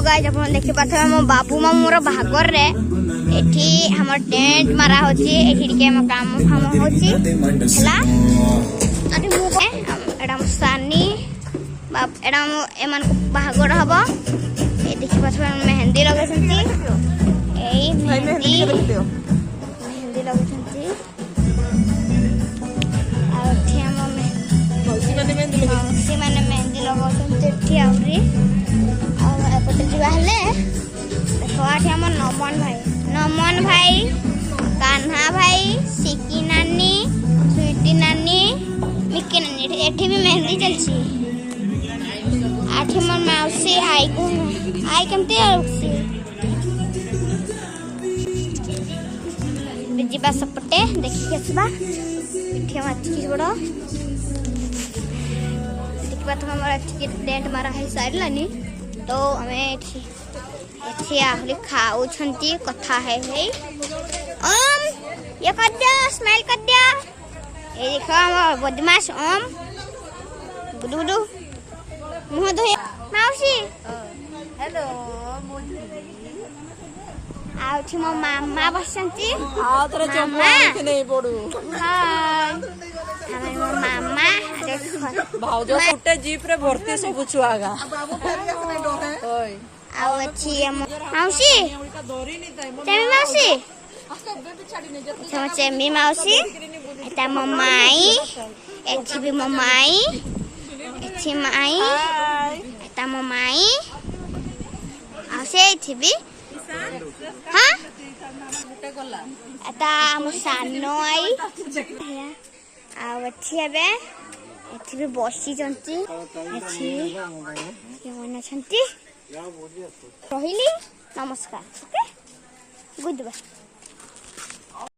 Guys अपन देखि पाथे मो बाबू मामूर बाहागर रे एठी हमर टेंट मारा होची एठी के हम काम फाम होची हला अरे मु एडा सानी बाप एडा एमान बाहागर हबो ए देखि पाथे मेहंदी लगे छंती ए मेहंदी लगे छंती आ एठी हम मौसी माने मेहंदी लगे छंती एठी आउरी एपटे जीवा हेले देखो आठी हम नमन भाई कान्हा भाई सिकी नानी स्वीटी नानी मिक्की नानी एठी भी मेहंदी चलसी आठी मोर मौसी आई को आई केमती आउसी जीवा सपटे देखि केसबा एठी हम अच्छी बड़ देखबा तुम हमर अच्छी टेंट मारा है साइडलानी तो हमें एठी आहली खाऊ छंती कथा है ओम ये कर दिया स्माइल कर दिया ए देखो हम बदमाश ओम गुडू गुडू मुंह धोए मौसी हेलो आउ छी मो मामा बसंती आ तोरा चम्मा के नहीं पड़ू हां हमें मो मामा भाउजो सुटे जीप रे भर्ती सब छुआगा ओय आउ अच्छी मौसी चेमी मौसी चेमी मौसी एटा मम्माई एठी भी मम्माई एठी माई एटा मम्माई आ से एठी भी हां एटा हम सानो आई आ अच्छी हेबे एठी भी बसी जंती एठी के मन छंती रहिली नमस्कार ओके गुड बाय।